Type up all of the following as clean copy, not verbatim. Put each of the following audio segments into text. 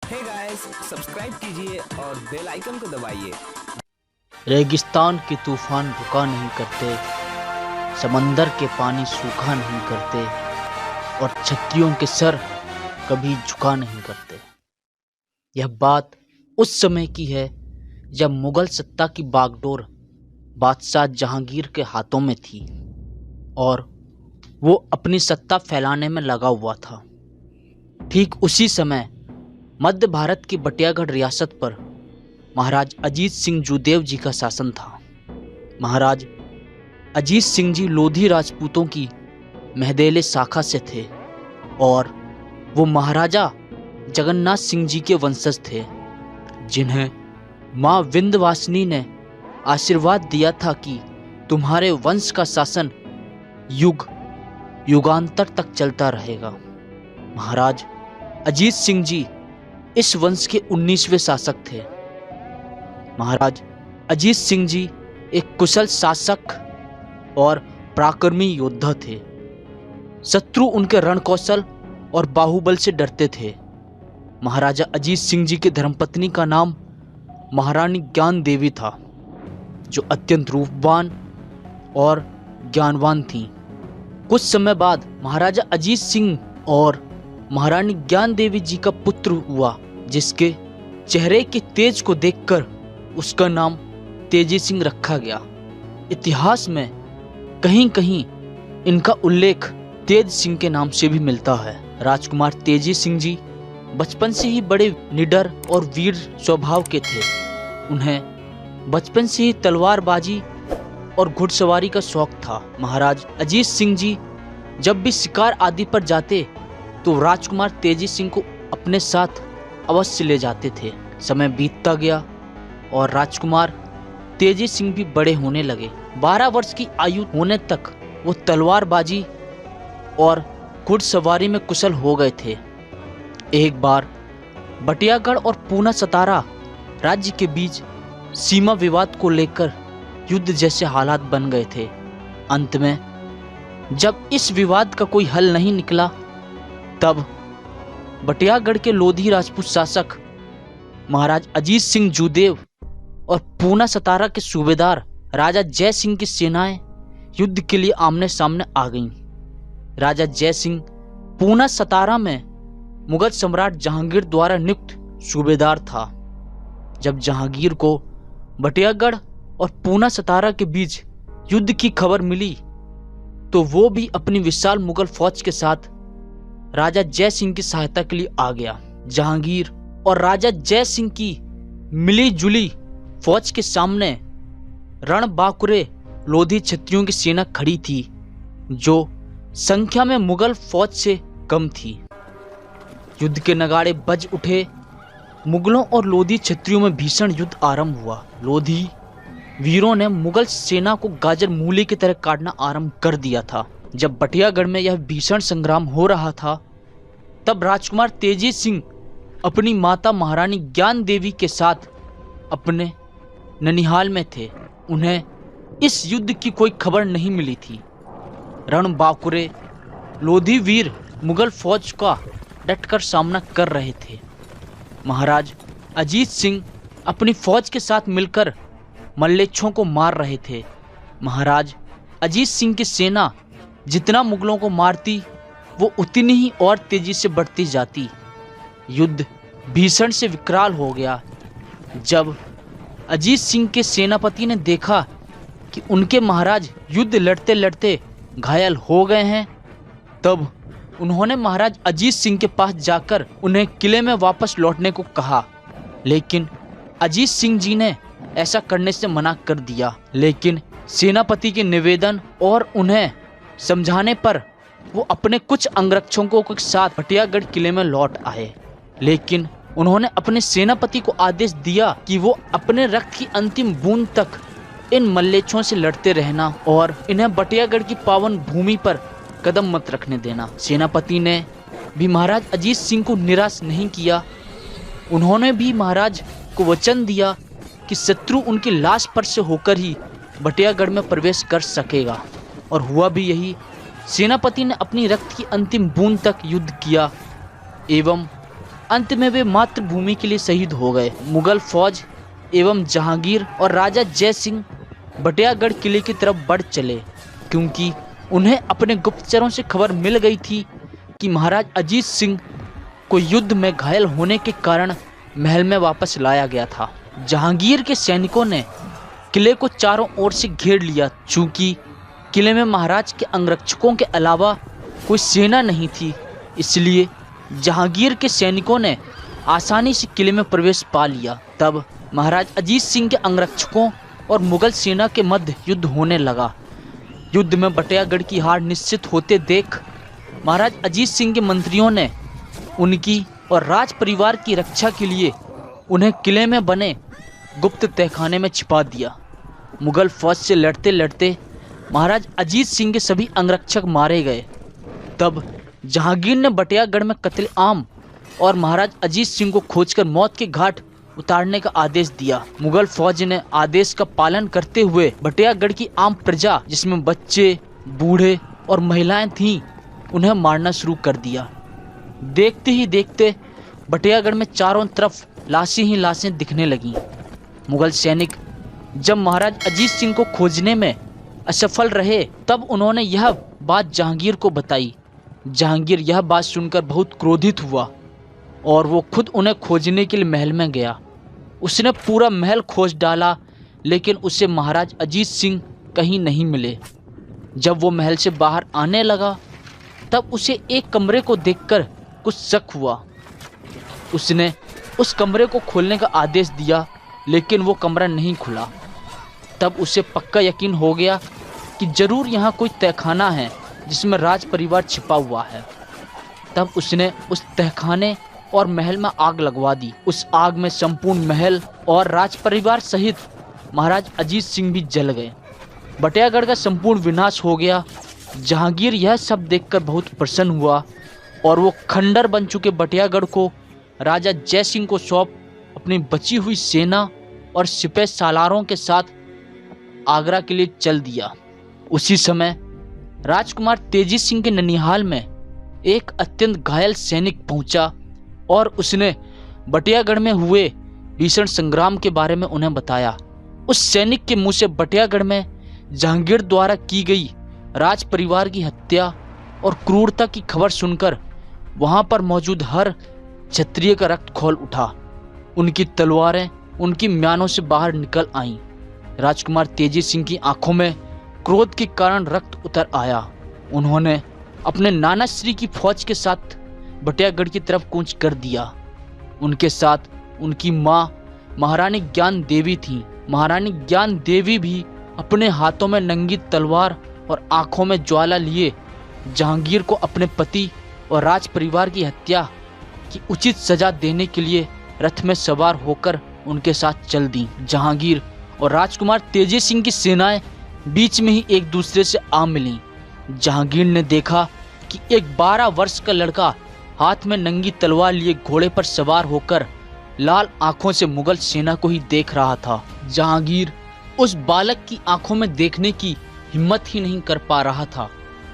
Hey guys, subscribe कीजिए और bell icon को दबाइए। रेगिस्तान के तूफान रुका नहीं करते, समंदर के पानी सूखा नहीं करते और छतरियों के सर कभी झुका नहीं करते। यह बात उस समय की है जब मुगल सत्ता की बागडोर बादशाह जहांगीर के हाथों में थी और वो अपनी सत्ता फैलाने में लगा हुआ था। ठीक उसी समय मध्य भारत की बटियागढ़ रियासत पर महाराज अजीत सिंह जूदेव जी का शासन था। महाराज अजीत सिंह जी लोधी राजपूतों की महदेले शाखा से थे और वो महाराजा जगन्नाथ सिंह जी के वंशज थे, जिन्हें माँ विंध्यवासिनी ने आशीर्वाद दिया था कि तुम्हारे वंश का शासन युग युगांतर तक चलता रहेगा। महाराज अजीत सिंह जी इस वंश के 19वें शासक थे। महाराज अजीत सिंह जी एक कुशल शासक और पराक्रमी योद्धा थे। शत्रु उनके रणकौशल और बाहुबल से डरते थे। महाराजा अजीत सिंह जी की धर्मपत्नी का नाम महारानी ज्ञान देवी था, जो अत्यंत रूपवान और ज्ञानवान थी। कुछ समय बाद महाराजा अजीत सिंह और महारानी ज्ञान देवी जी का पुत्र हुआ, जिसके चेहरे के तेज को देखकर उसका नाम तेजी सिंह रखा गया। इतिहास में कहीं कहीं इनका उल्लेख तेज सिंह के नाम से भी मिलता है। राजकुमार तेजी सिंह जी बचपन से ही बड़े निडर और वीर स्वभाव के थे। उन्हें बचपन से ही तलवारबाजी और घुड़सवारी का शौक था। महाराज अजीत सिंह जी जब भी शिकार आदि पर जाते तो राजकुमार तेजी सिंह को अपने साथ अवश्य ले जाते थे। समय बीतता गया और राजकुमार तेजी सिंह भी बड़े होने लगे। 12 वर्ष की आयु होने तक वो तलवारबाजी और घुड़सवारी में कुशल हो गए थे। एक बार बटियागढ़ और पूना सतारा राज्य के बीच सीमा विवाद को लेकर युद्ध जैसे हालात बन गए थे। अंत में जब इस विवाद का कोई हल नहीं निकला, तब बटियागढ़ के लोधी राजपूत शासक महाराज अजीत सिंह जूदेव और पूना सतारा के सूबेदार राजा जय सिंह की सेनाएं युद्ध के लिए आमने सामने आ गईं। राजा जय सिंह पूना सतारा में मुगल सम्राट जहांगीर द्वारा नियुक्त सूबेदार था। जब जहांगीर को बटियागढ़ और पूना सतारा के बीच युद्ध की खबर मिली, तो वो भी अपनी विशाल मुगल फौज के साथ राजा जय सिंह की सहायता के लिए आ गया। जहांगीर और राजा जय सिंह की मिली जुली फौज के सामने रणबांकुरे लोधी क्षत्रियों की सेना खड़ी थी, जो संख्या में मुगल फौज से कम थी। युद्ध के नगाड़े बज उठे। मुगलों और लोधी क्षत्रियों में भीषण युद्ध आरंभ हुआ। लोधी वीरों ने मुगल सेना को गाजर मूली की तरह काटना आरंभ कर दिया था। जब बटियागढ़ में यह भीषण संग्राम हो रहा था, तब राजकुमार तेजी सिंह अपनी माता महारानी ज्ञान देवी के साथ अपने ननिहाल में थे। उन्हें इस युद्ध की कोई खबर नहीं मिली थी। रणबांकुरे लोधी वीर मुगल फौज का डटकर सामना कर रहे थे। महाराज अजीत सिंह अपनी फौज के साथ मिलकर मल्लेच्छों को मार रहे थे। महाराज अजीत सिंह की सेना जितना मुगलों को मारती, वो उतनी ही और तेजी से बढ़ती जाती। युद्ध भीषण से विकराल हो गया। जब अजीत सिंह के सेनापति ने देखा कि उनके महाराज युद्ध लड़ते लड़ते घायल हो गए हैं, तब उन्होंने महाराज अजीत सिंह के पास जाकर उन्हें किले में वापस लौटने को कहा। लेकिन अजीत सिंह जी ने ऐसा करने से मना कर दिया। लेकिन सेनापति के निवेदन और उन्हें समझाने पर वो अपने कुछ अंगरक्षकों के साथ बटियागढ़ किले में लौट आए। लेकिन उन्होंने अपने सेनापति को आदेश दिया कि वो अपने रक्त की अंतिम बूंद तक इन मल्लेच्छों से लड़ते रहना और इन्हें बटियागढ़ की पावन भूमि पर कदम मत रखने देना। सेनापति ने भी महाराज अजीत सिंह को निराश नहीं किया। उन्होंने भी महाराज को वचन दिया कि शत्रु उनकी लाश पर से होकर ही बटियागढ़ में प्रवेश कर सकेगा, और हुआ भी यही। सेनापति ने अपनी रक्त की अंतिम बूंद तक युद्ध किया एवं अंत में वे मातृभूमि के लिए शहीद हो गए। मुगल फौज एवं जहांगीर और राजा जय सिंह बटियागढ़ किले की तरफ बढ़ चले, क्योंकि उन्हें अपने गुप्तचरों से खबर मिल गई थी कि महाराज अजीत सिंह को युद्ध में घायल होने के कारण महल में वापस लाया गया था। जहांगीर के सैनिकों ने किले को चारों ओर से घेर लिया। चूंकि किले में महाराज के अंगरक्षकों के अलावा कोई सेना नहीं थी, इसलिए जहांगीर के सैनिकों ने आसानी से किले में प्रवेश पा लिया। तब महाराज अजीत सिंह के अंगरक्षकों और मुगल सेना के मध्य युद्ध होने लगा। युद्ध में बटियागढ़ की हार निश्चित होते देख महाराज अजीत सिंह के मंत्रियों ने उनकी और राज परिवार की रक्षा के लिए उन्हें किले में बने गुप्त तहखाने में छिपा दिया। मुगल फौज से लड़ते लड़ते महाराज अजीत सिंह के सभी अंगरक्षक मारे गए। तब जहांगीर ने बटियागढ़ में कत्लेआम और महाराज अजीत सिंह को खोजकर मौत के घाट उतारने का आदेश दिया। मुगल फौज ने आदेश का पालन करते हुए बटियागढ़ की आम प्रजा, जिसमें बच्चे, बूढ़े और महिलाएं थीं, उन्हें मारना शुरू कर दिया। देखते ही देखते बटियागढ़ में चारों तरफ लाशें ही लाशें दिखने लगीं। मुगल सैनिक जब महाराज अजीत सिंह को खोजने में असफल रहे, तब उन्होंने यह बात जहांगीर को बताई। जहांगीर यह बात सुनकर बहुत क्रोधित हुआ और वो खुद उन्हें खोजने के लिए महल में गया। उसने पूरा महल खोज डाला, लेकिन उसे महाराज अजीत सिंह कहीं नहीं मिले। जब वो महल से बाहर आने लगा, तब उसे एक कमरे को देखकर कुछ शक हुआ। उसने उस कमरे को खोलने का आदेश दिया, लेकिन वो कमरा नहीं खुला। तब उसे पक्का यकीन हो गया कि जरूर यहाँ कोई तहखाना है जिसमें राज परिवार छिपा हुआ है। तब उसने उस तहखाने और महल में आग लगवा दी। उस आग में संपूर्ण महल और राज परिवार सहित महाराज अजीत सिंह भी जल गए। बटियागढ़ का संपूर्ण विनाश हो गया। जहांगीर यह सब देखकर बहुत प्रसन्न हुआ और वो खंडर बन चुके बटियागढ़ को राजा जय सिंह को सौंप अपनी बची हुई सेना और सिपह सालारों के साथ आगरा के लिए चल दिया। उसी समय राजकुमार तेजी सिंह के ननिहाल में एक अत्यंत घायल सैनिक पहुंचा और उसने बटियागढ़ में हुए भीषण संग्राम के बारे में उन्हें बताया। उस सैनिक के मुंह से बटियागढ़ में जहांगीर द्वारा की गई राज परिवार की हत्या और क्रूरता की खबर सुनकर वहां पर मौजूद हर क्षत्रिय का रक्त खौल उठा। उनकी तलवारें उनकी म्यानों से बाहर निकल आईं। राजकुमार तेजी सिंह की आंखों में क्रोध के कारण रक्त उतर आया। उन्होंने अपने नाना श्री की फौज के साथ बटियागढ़ की तरफ कूच कर दिया। उनके साथ उनकी मां महारानी ज्ञान देवी थी। महारानी ज्ञान देवी भी अपने हाथों में नंगी तलवार और आंखों में ज्वाला लिए जहांगीर को अपने पति और राज परिवार की हत्या की उचित सजा देने के लिए रथ में सवार होकर उनके साथ चल दी। जहांगीर और राजकुमार तेजी सिंह की सेनाएं बीच में ही एक दूसरे से आ मिली। जहांगीर ने देखा कि एक 12 वर्ष का लड़का हाथ में नंगी तलवार लिए घोड़े पर सवार होकर लाल आंखों से मुगल सेना को ही देख रहा था। जहांगीर उस बालक की आंखों में देखने की हिम्मत ही नहीं कर पा रहा था।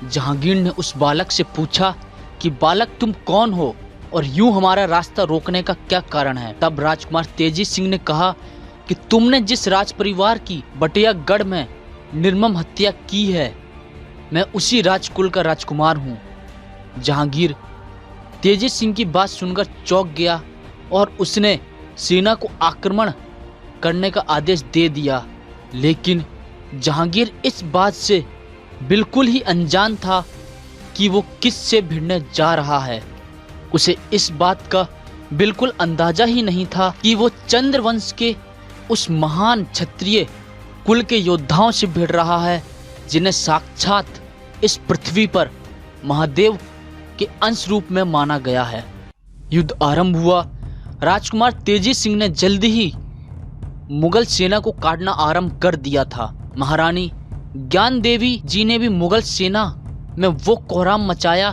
जहांगीर ने उस बालक से पूछा कि बालक तुम कौन हो और यूं हमारा रास्ता रोकने का क्या कारण है। तब राजकुमार तेजी सिंह ने कहा कि तुमने जिस राज परिवार की बटियागढ़ में निर्मम हत्या की है, मैं उसी राजकुल का राजकुमार हूँ। जहांगीर तेजी सिंह की बात सुनकर चौंक गया और उसने सेना को आक्रमण करने का आदेश दे दिया। लेकिन जहांगीर इस बात से बिल्कुल ही अनजान था कि वो किस से भिड़ने जा रहा है। उसे इस बात का बिल्कुल अंदाजा ही नहीं था कि वो चंद्रवंश के उस महान क्षत्रिय कुल के योद्धाओं से भिड़ रहा है, जिन्हें साक्षात इस पृथ्वी पर महादेव के अंश रूप में माना गया है। युद्ध आरंभ हुआ। राजकुमार तेजी सिंह ने जल्दी ही मुगल सेना को काटना आरंभ कर दिया था। महारानी ज्ञान देवी जी ने भी मुगल सेना में वो कोहराम मचाया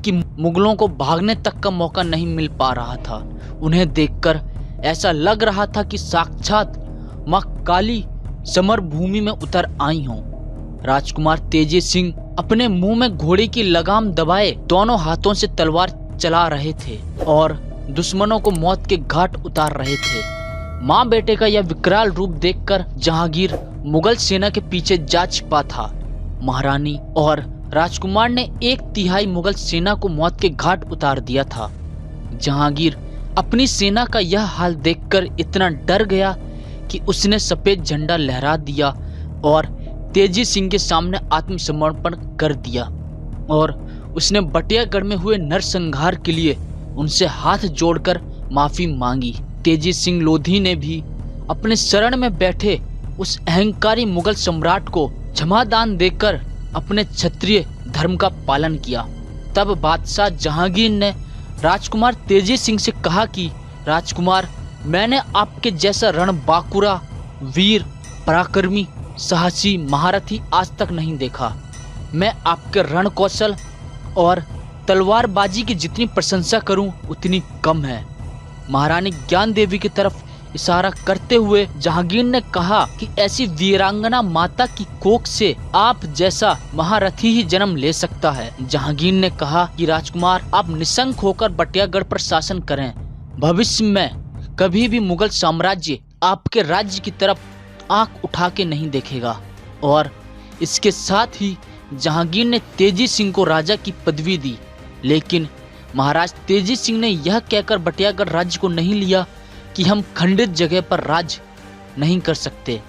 कि मुगलों को भागने तक का मौका नहीं मिल पा रहा था। उन्हें देखकर ऐसा लग रहा था कि साक्षात मां काली समर भूमि में उतर आई हों। राजकुमार तेजी सिंह अपने मुंह में घोड़े की लगाम दबाए दोनों हाथों से तलवार चला रहे थे और दुश्मनों को मौत के घाट उतार रहे थे। माँ बेटे का यह विकराल रूप देखकर जहांगीर मुगल सेना के पीछे जा छिपा था। महारानी और राजकुमार ने 1/3 मुगल सेना को मौत के घाट उतार दिया था। जहांगीर अपनी सेना का यह हाल देखकर इतना डर गया कि उसने सफेद झंडा लहरा दिया और तेजी सिंह के सामने आत्मसमर्पण कर दिया और उसने बटियागढ़ में हुए नरसंहार के लिए उनसे हाथ जोड़कर माफी मांगी। तेजी सिंह लोधी ने भी अपने शरण में बैठे उस अहंकारी मुगल सम्राट को क्षमादान देकर अपने क्षत्रिय धर्म का पालन किया। तब बादशाह जहांगीर ने राजकुमार तेजी सिंह से कहा कि राजकुमार, मैंने आपके जैसा रणबांकुरा, वीर, पराक्रमी, साहसी, महारथी आज तक नहीं देखा। मैं आपके रण कौशल और तलवारबाजी की जितनी प्रशंसा करूं उतनी कम है। महारानी ज्ञान देवी की तरफ इशारा करते हुए जहांगीर ने कहा कि ऐसी वीरांगना माता की कोख से आप जैसा महारथी ही जन्म ले सकता है। जहांगीर ने कहा कि राजकुमार, आप निशंक होकर बटियागढ़ पर शासन करें। भविष्य में कभी भी मुगल साम्राज्य आपके राज्य की तरफ आंख उठा के नहीं देखेगा। और इसके साथ ही जहांगीर ने तेजी सिंह को राजा की पदवी दी। लेकिन महाराज तेजी सिंह ने यह कहकर बटियागढ़ राज्य को नहीं लिया कि हम खंडित जगह पर राज नहीं कर सकते।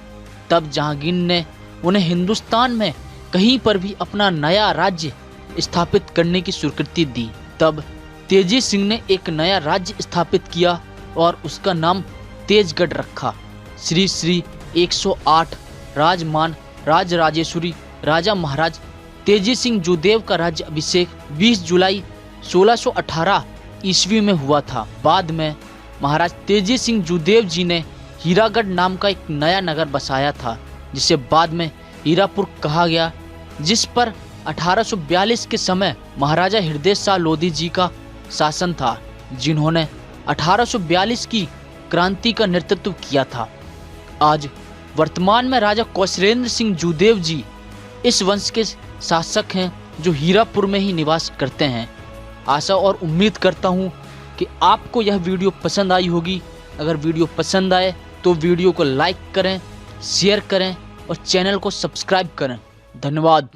तब जहांगीर ने उन्हें हिंदुस्तान में कहीं पर भी अपना नया राज्य स्थापित करने की स्वीकृति दी। तब तेजी सिंह ने एक नया राज्य स्थापित किया और उसका नाम तेजगढ़ रखा। श्री श्री 108 राजमान राजराजेश्वरी राजा महाराज तेजी सिंह जूदेव का राज्य अभिषेक 20 जुलाई 1618 ईस्वी में हुआ था। बाद में महाराज तेजी सिंह जूदेव जी ने हीरागढ़ नाम का एक नया नगर बसाया था, जिसे बाद में हीरापुर कहा गया, जिस पर 1842 के समय महाराजा हृदय शाह लोधी जी का शासन था, जिन्होंने 1842 की क्रांति का नेतृत्व किया था। आज वर्तमान में राजा कौशलेंद्र सिंह जूदेव जी इस वंश के शासक हैं, जो हीरापुर में ही निवास करते हैं। आशा और उम्मीद करता हूँ कि आपको यह वीडियो पसंद आई होगी। अगर वीडियो पसंद आए तो वीडियो को लाइक करें, शेयर करें और चैनल को सब्सक्राइब करें। धन्यवाद।